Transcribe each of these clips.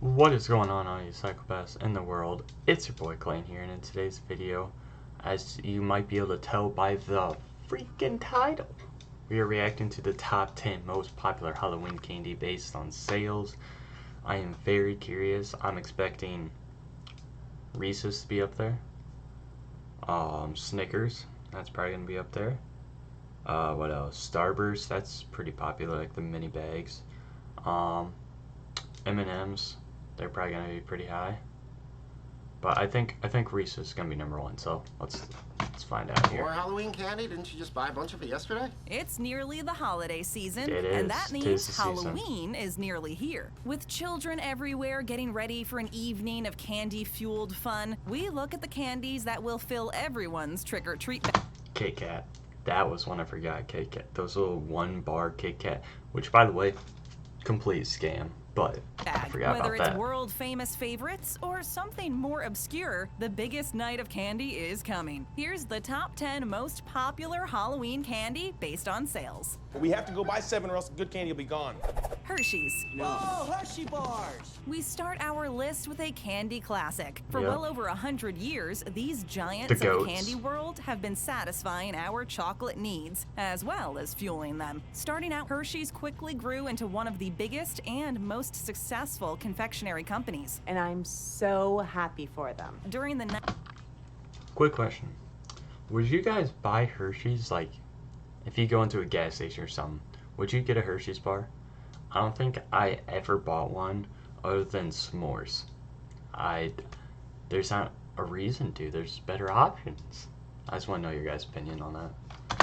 What is going on, all you psychopaths in the world? It's your boy Clayton here, and in today's video, as you might be able to tell by the freaking title, we are reacting to the top 10 most popular Halloween candy based on sales. I am very curious. I'm expecting Reeses to be up there. Snickers, that's probably going to be up there. What else? Starburst, that's pretty popular, like the mini bags. M&M's, they're probably gonna be pretty high. But I think Reese's is gonna be number one. So let's find out here. More Halloween candy? Didn't you just buy a bunch of it yesterday? It's nearly the holiday season, It is. and that Tis means the season. Halloween is nearly here. With children everywhere getting ready for an evening of candy-fueled fun, we look at the candies that will fill everyone's trick-or-treat bag. Kit Kat. That was one I forgot. Kit Kat. Those little 1-bar Kit Kat, which by the way, complete scam. But I forgot Whether about it's that. world-famous favorites or something more obscure, the biggest night of candy is coming. Here's the top 10 most popular Halloween candy based on sales. We have to go buy 7 or else good candy will be gone. Hershey's. Oh, Hershey bars! We start our list with a candy classic. For Yep. well over 100 years, these giants The of the goats. candy world have been satisfying our chocolate needs, as well as fueling them. Starting out, Hershey's quickly grew into one of the biggest and most successful confectionery companies. And I'm so happy for them. During the Quick question: would you guys buy Hershey's? Like, if you go into a gas station or something, would you get a Hershey's bar? I don't think I ever bought one other than s'mores. There's not a reason to. There's better options. I just want to know your guys' opinion on that.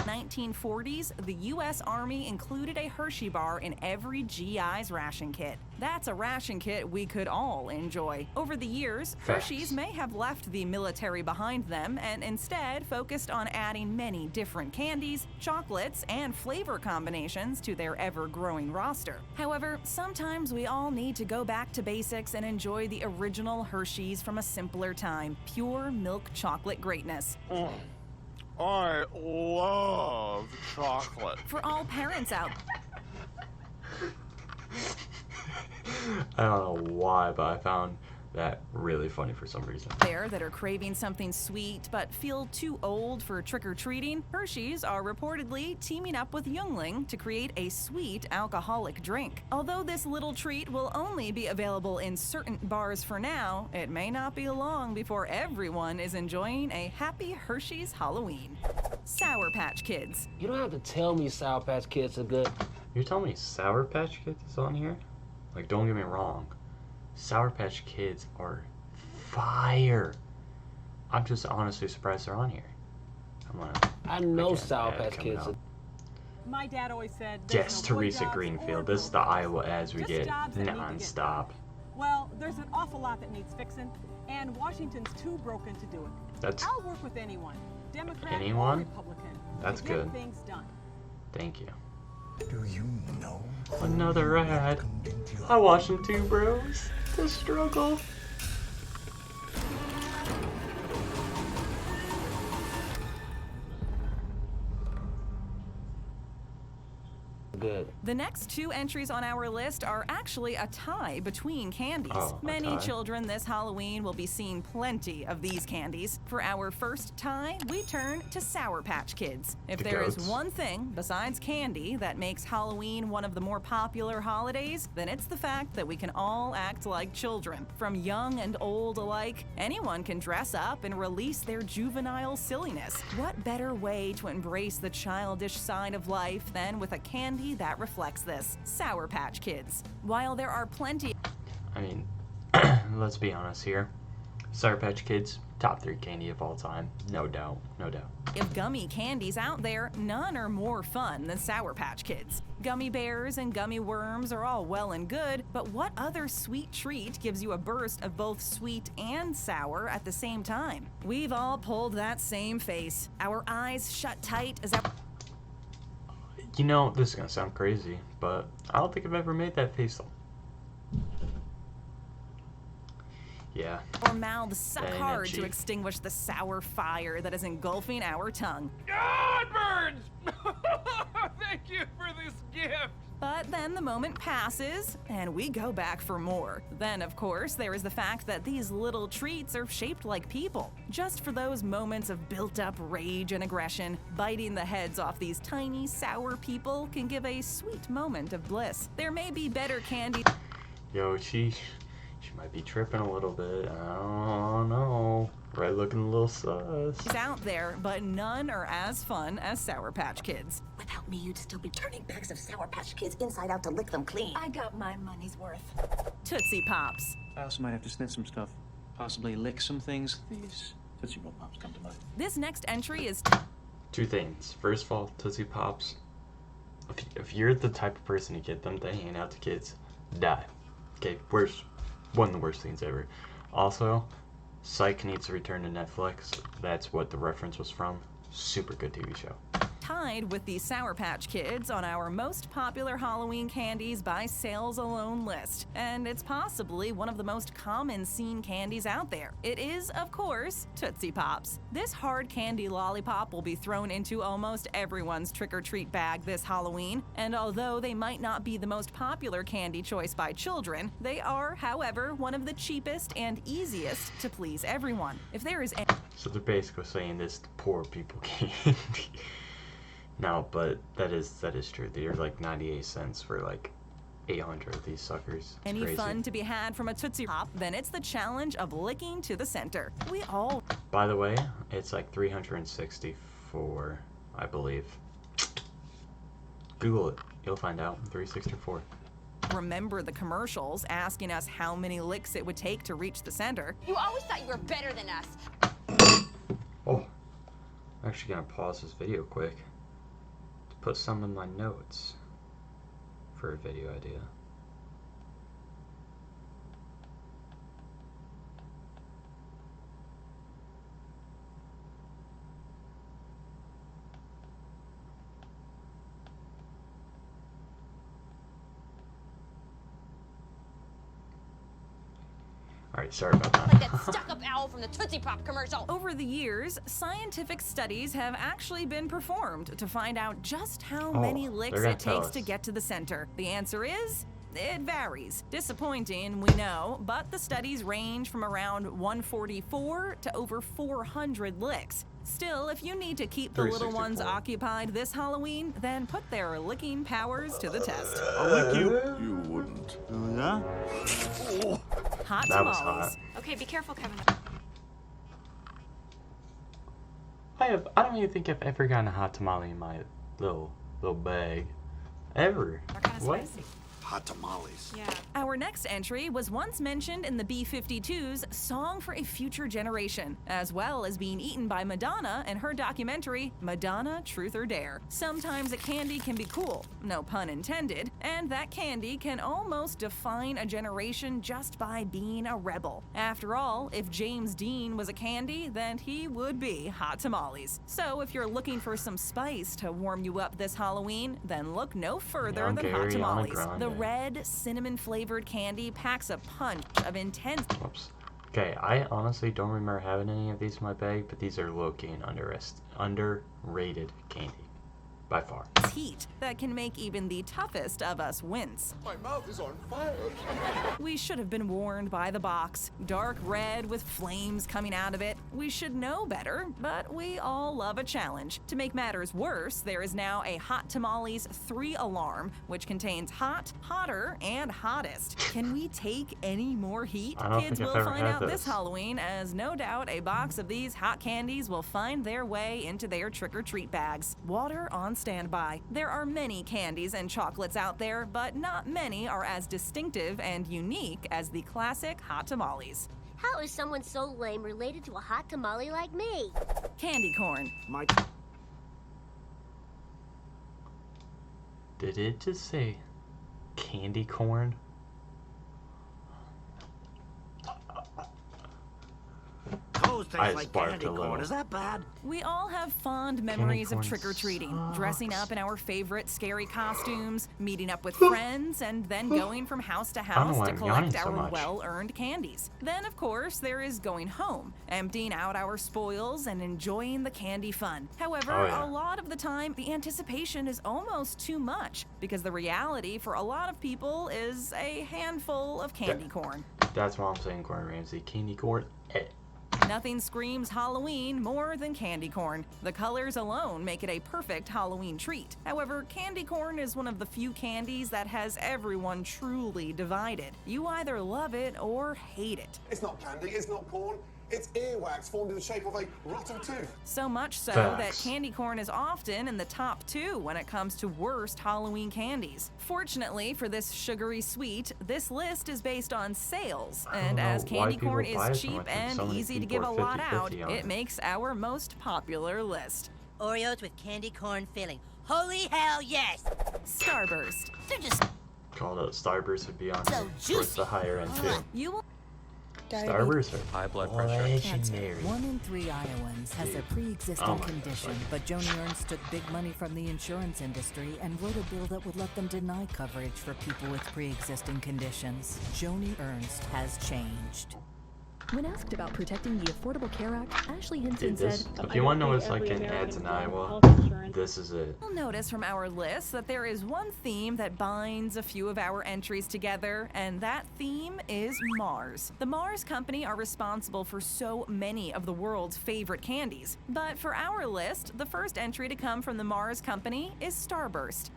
1940s, the U.S. Army included a Hershey bar in every GI's ration kit. That's a ration kit we could all enjoy. Over the years, Facts. Hershey's may have left the military behind them and instead focused on adding many different candies, chocolates, and flavor combinations to their ever-growing roster. However, sometimes we all need to go back to basics and enjoy the original Hershey's from a simpler time. Pure milk chocolate greatness. I love chocolate. For all parents out I don't know why, but I found that really funny for some reason. there that are craving something sweet but feel too old for trick-or-treating, Hershey's are reportedly teaming up with Youngling to create a sweet alcoholic drink. Although this little treat will only be available in certain bars for now, it may not be long before everyone is enjoying a happy Hershey's Halloween. Sour Patch Kids. You don't have to tell me Sour Patch Kids are good. You're telling me Sour Patch Kids is on here? Like, don't get me wrong. Sour Patch Kids are fire. I'm just honestly surprised they're on here. I know Again, Sour ad Patch coming Kids up. are... My dad always said, Yes, there's no boy Teresa jobs Greenfield. or This is the girl jobs. Iowa ads we Just get jobs that need to get non-stop. done. Well, there's an awful lot that needs fixing, and Washington's too broken to do it. That's I'll work with anyone, Democrat Anyone? or Republican, That's to get good. things done. Thank you. Do you know? Another ad. I watched them too, bros. The struggle. good. The next two entries on our list are actually a tie between candies. Oh, a Many tie. children this Halloween will be seeing plenty of these candies. For our first tie, we turn to Sour Patch Kids. If The there is goats. one thing besides candy that makes Halloween one of the more popular holidays, then it's the fact that we can all act like children. From young and old alike, anyone can dress up and release their juvenile silliness. What better way to embrace the childish side of life than with a candy that reflects this? Sour Patch Kids. While there are plenty I mean, let's be honest here. Sour Patch Kids, top 3 candy of all time. No doubt, no doubt. of gummy candies out there, none are more fun than Sour Patch Kids. Gummy bears and gummy worms are all well and good, but what other sweet treat gives you a burst of both sweet and sour at the same time? We've all pulled that same face, our eyes shut tight as our You know, this is gonna sound crazy, but I don't think I've ever made that face. Yeah. mouths suck That hard to energy. extinguish the sour fire that is engulfing our tongue. God, birds! Thank you for this gift. But then the moment passes, and we go back for more. Then, of course, there is the fact that these little treats are shaped like people. Just for those moments of built-up rage and aggression, biting the heads off these tiny, sour people can give a sweet moment of bliss. There may be better candy. Yo, she might be tripping a little bit. I don't know. Right, looking a little sus. Out there, but none are as fun as Sour Patch Kids. Without me, you'd still be turning bags of Sour Patch Kids inside out to lick them clean. I got my money's worth. Tootsie Pops. I also might have to sniff some stuff. Possibly lick some things. These Tootsie Pops come to mind. This next entry is Two things. First of all, Tootsie Pops, if you're the type of person to get them to hand out to kids, die. Okay, one of the worst things ever. Also, Psych needs to return to Netflix. That's what the reference was from. Super good TV show. tied with the Sour Patch Kids on our most popular Halloween candies by sales alone list, and it's possibly one of the most common seen candies out there. It is, of course, Tootsie Pops. This hard candy lollipop will be thrown into almost everyone's trick-or-treat bag this Halloween, and although they might not be the most popular candy choice by children, they are, however, one of the cheapest and easiest to please everyone. If there is So they're basically saying this to poor people candy. No, but that is true. They're like 98 cents for like 800 of these suckers. It's any crazy. fun to be had from a Tootsie Pop, then it's the challenge of licking to the center. We all By the way, it's like 364, I believe. Google it. You'll find out. 364. remember the commercials asking us how many licks it would take to reach the center. You always thought you were better than us. Oh, I'm actually gonna pause this video quick to put some in my notes for a video idea. Alright, sorry about that. Like that stuck-up owl from the Tootsie Pop commercial. Over the years, scientific studies have actually been performed to find out just how Oh, many they're licks gonna it tell takes us. to get to the center. The answer is, it varies. Disappointing, we know, but the studies range from around 144 to over 400 licks. Still, if you need to keep the little ones 364. occupied this Halloween, then put their licking powers to the test. I'll lick you. You wouldn't. Hot That was tamales. hot. Okay, be careful, Kevin. I don't even think I've ever gotten a hot tamale in my little bag. Ever. They're kind of What? spicy. Hot tamales. Yeah. Our next entry was once mentioned in the B-52's Song for a Future Generation, as well as being eaten by Madonna in her documentary, Madonna, Truth or Dare. Sometimes a candy can be cool, no pun intended, and that candy can almost define a generation just by being a rebel. After all, if James Dean was a candy, then he would be hot tamales. So if you're looking for some spice to warm you up this Halloween, then look no further Young than hot Gary tamales. Grande. The red cinnamon-flavored candy packs a punch of intense Whoops. Okay, I honestly don't remember having any of these in my bag, but these are low-key and underrated candy. By far. heat that can make even the toughest of us wince. My mouth is on fire. We should have been warned by the box. Dark red with flames coming out of it. We should know better, but we all love a challenge. To make matters worse, there is now a Hot Tamales 3 alarm, which contains hot, hotter, and hottest. Can we take any more heat? I don't Kids think I've will ever find had out this this. Halloween, as no doubt a box of these hot candies will find their way into their trick-or-treat bags. Water on standby. There are many candies and chocolates out there, but not many are as distinctive and unique as the classic Hot Tamales. How is someone so lame related to a hot tamale like me? Candy corn. Did it just say candy corn? Toast tastes like candy corn. Is that bad? We all have fond memories of corn trick-or-treating, sucks. dressing up in our favorite scary costumes, meeting up with friends, and then going from house to house why to I'm collect yawning so our much. well-earned candies. Then, of course, there is going home, emptying out our spoils and enjoying the candy fun. However, Oh, yeah. a lot of the time, the anticipation is almost too much, because the reality for a lot of people is a handful of candy corn. That's why I'm saying Gordon Ramsay. Candy corn. Nothing screams Halloween more than candy corn. The colors alone make it a perfect Halloween treat. However, candy corn is one of the few candies that has everyone truly divided. You either love it or hate it. It's not candy, it's not corn. It's earwax formed in the shape of a rotten tooth. So much so Facts. that candy corn is often in the top 2 when it comes to worst Halloween candies. Fortunately for this sugary sweet, this list is based on sales, and don't as know why candy corn people buy is so cheap much when and so many easy to people give a are lot out, 50-50 on it it. makes our most popular list. Oreos with candy corn filling. Holy hell yes! Starburst. They're just Called out Starburst would be on So towards juicy. the higher end too. You will Starburst are High blood pressure. legendary. 1 in 3 Iowans has a pre-existing Oh my condition, gosh. but Joni Ernst took big money from the insurance industry and wrote a bill that would let them deny coverage for people with pre-existing conditions. Joni Ernst has changed. When asked about protecting the Affordable Care Act, Ashley Hinton Dude, this, said, if you want to know what's like in ads in Iowa, this is it. You'll notice from our list that there is one theme that binds a few of our entries together, and that theme is Mars. The Mars Company are responsible for so many of the world's favorite candies. But for our list, the first entry to come from the Mars Company is Starburst.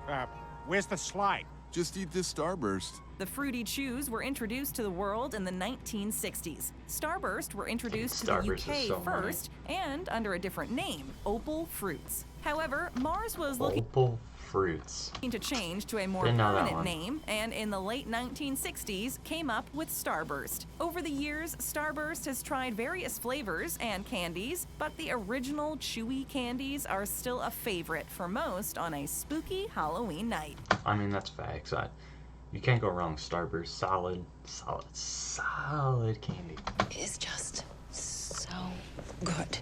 Where's the slide? Just eat this Starburst. The Fruity Chews were introduced to the world in the 1960s. Starburst were introduced to the Starburst is UK so money. first, and under a different name, Opal Fruits. However, Mars was looking Opal Fruits. to change to a more Didn't know that permanent one. name, and in the late 1960s came up with Starburst. Over the years, Starburst has tried various flavors and candies, but the original chewy candies are still a favorite for most on a spooky Halloween night. I mean, that's facts. You can't go wrong. Starburst, solid candy. It's just so good.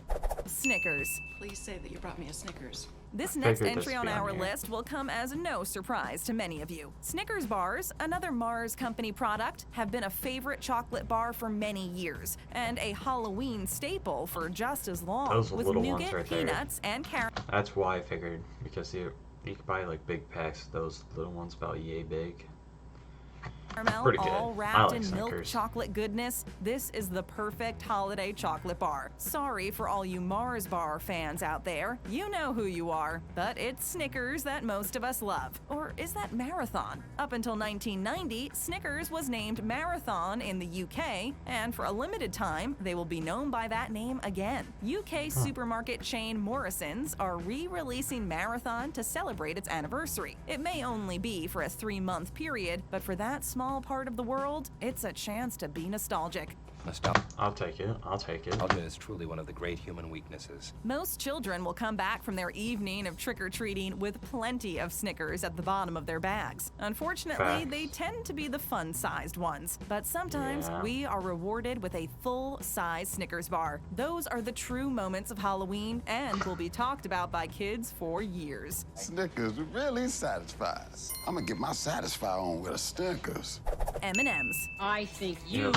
Snickers. Please say that you brought me a Snickers. This I next figured entry this on would be on our here. list will come as no surprise to many of you. Snickers bars, another Mars Company product, have been a favorite chocolate bar for many years, and a Halloween staple for just as long, Those with little ones nougat, right there. peanuts, and caramel. That's why I figured, because you could buy like big packs. Those little ones about yay big. Pretty good. All I wrapped like in milk Snickers. chocolate goodness. This is the perfect holiday chocolate bar. Sorry for all you Mars bar fans out there. You know who you are, but it's Snickers that most of us love. Or is that Marathon? Up until 1990, Snickers was named Marathon in the UK, and for a limited time, they will be known by that name again. UK supermarket chain Morrison's are re-releasing Marathon to celebrate its anniversary. It may only be for a 3-month period, but for that small part of the world, it's a chance to be nostalgic. I'll take it. I'll take it. Nostalgia is truly one of the great human weaknesses. Most children will come back from their evening of trick-or-treating with plenty of Snickers at the bottom of their bags. Unfortunately, Facts. they tend to be the fun-sized ones, but sometimes Yeah. we are rewarded with a full-size Snickers bar. Those are the true moments of Halloween and will be talked about by kids for years. Snickers really satisfies. I'm gonna get my satisfy on with a Snickers. M&M's. I think you... Yep,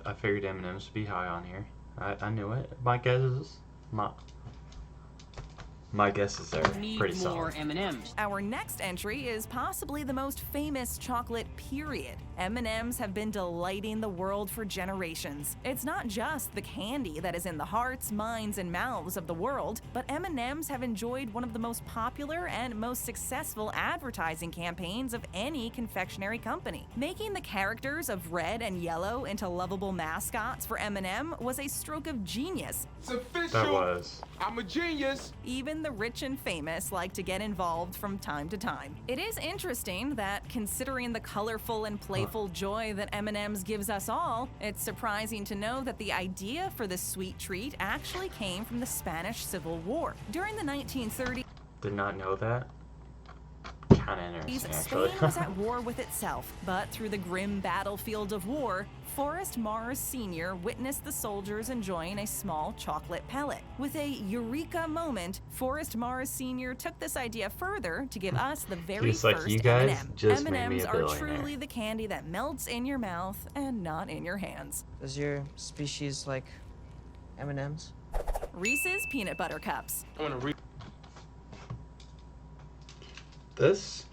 I figured M&M's would be high on here. I knew it. My guesses are pretty solid. M&M's. Our next entry is possibly the most famous chocolate, period. M&M's have been delighting the world for generations. It's not just the candy that is in the hearts, minds, and mouths of the world, but M&M's have enjoyed one of the most popular and most successful advertising campaigns of any confectionery company. Making the characters of red and yellow into lovable mascots for M&M was a stroke of genius. It's official. That was. I'm a genius. Even the rich and famous like to get involved from time to time. It is interesting that, considering the colorful and playful joy that M&M's gives us all, it's surprising to know that the idea for this sweet treat actually came from the Spanish Civil War. During the 1930s, Did not know that. kind of interesting, actually. Spain was at war with itself, but through the grim battlefield of war, Forrest Mars Sr. witnessed the soldiers enjoying a small chocolate pellet. With a eureka moment, Forrest Mars Sr. took this idea further to give us the very He's first like, you guys M&M. just made me M&Ms a are billionaire. truly the candy that melts in your mouth and not in your hands. Does your species like M&Ms? Reese's Peanut Butter Cups. I'm gonna read. This?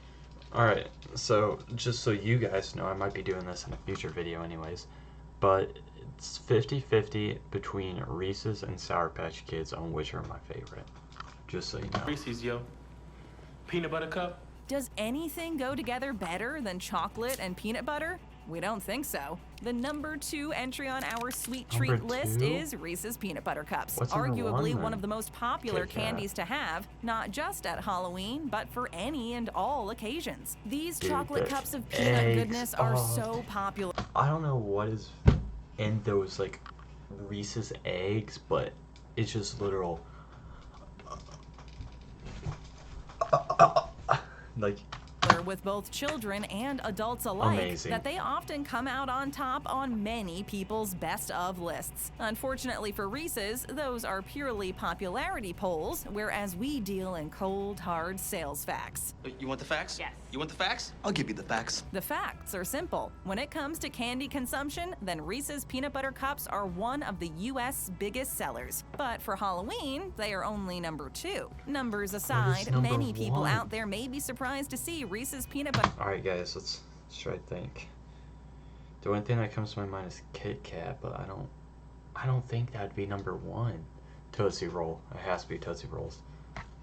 Alright, so just so you guys know, I might be doing this in a future video anyways, but it's 50-50 between Reese's and Sour Patch Kids on which are my favorite. Just so you know. Reese's, yo. Peanut butter cup. Does anything go together better than chocolate and peanut butter? We don't think so. The number 2 entry on our sweet treat Number list 2? is Reese's Peanut Butter Cups. What's number Arguably 1 one then? of the most popular Kit Kat. candies to have, not just at Halloween, but for any and all occasions. These Dude, chocolate the cups of peanut eggs, goodness are oh. so popular. I don't know what is in those like Reese's eggs, but it's just literal like With both children and adults alike, Amazing. that they often come out on top on many people's best of lists. Unfortunately for Reese's, those are purely popularity polls, whereas we deal in cold, hard sales facts. You want the facts? Yes. You want the facts? I'll give you the facts. The facts are simple. When it comes to candy consumption, then Reese's Peanut Butter Cups are one of the U.S. biggest sellers. But for Halloween, they are only number 2. Numbers aside, number many people 1? out there may be surprised to see Reese's Peanut Butter. Alright guys, let's try to think. The one thing that comes to my mind is Kit Kat, but I don't think that'd be number 1. Tootsie Roll. It has to be Tootsie Rolls.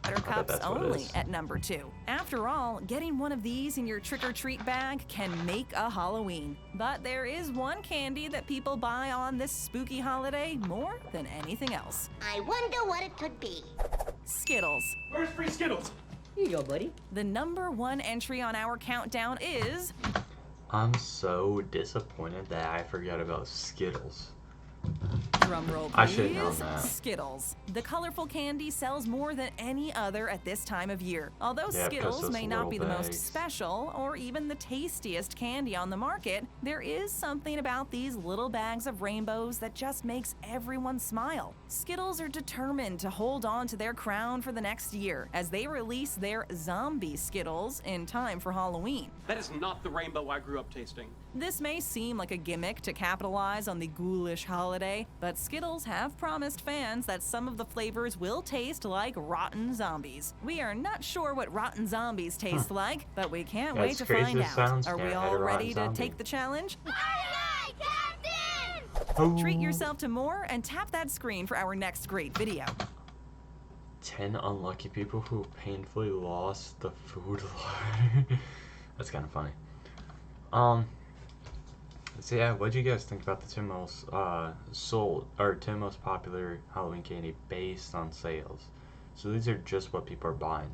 Butter I bet Cups that's what it only is. at number 2. After all, getting one of these in your trick-or-treat bag can make a Halloween. But there is one candy that people buy on this spooky holiday more than anything else. I wonder what it could be. Skittles. Where's free Skittles? Here you go, buddy. The number 1 entry on our countdown is I'm so disappointed that I forgot about Skittles. Drumroll, I should've known please. that. Skittles. The colorful candy sells more than any other at this time of year. Although Yeah, because Skittles those may not little be the most bags. special or even the tastiest candy on the market, there is something about these little bags of rainbows that just makes everyone smile. Skittles are determined to hold on to their crown for the next year as they release their zombie Skittles in time for Halloween. That is not the rainbow I grew up tasting. This may seem like a gimmick to capitalize on the ghoulish holiday, but Skittles have promised fans that some of the flavors will taste like rotten zombies. We are not sure what rotten zombies taste like, but we can't wait As to crazy find as it sounds, out. Are we yeah, I had all a rotten ready to zombie. take the challenge? Oh. Treat yourself to more and tap that screen for our next great video. 10 unlucky people who painfully lost the food line. That's kind of funny. So yeah, what do you guys think about the 10 most 10 most popular Halloween candy based on sales? So these are just what people are buying.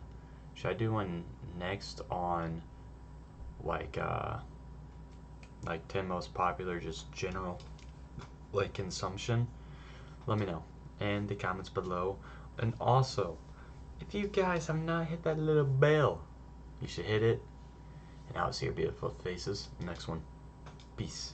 Should I do one next on like 10 most popular, just general like consumption? Let me know in the comments below. And also, if you guys have not hit that little bell, you should hit it. And I'll see your beautiful faces in the next one. Peace.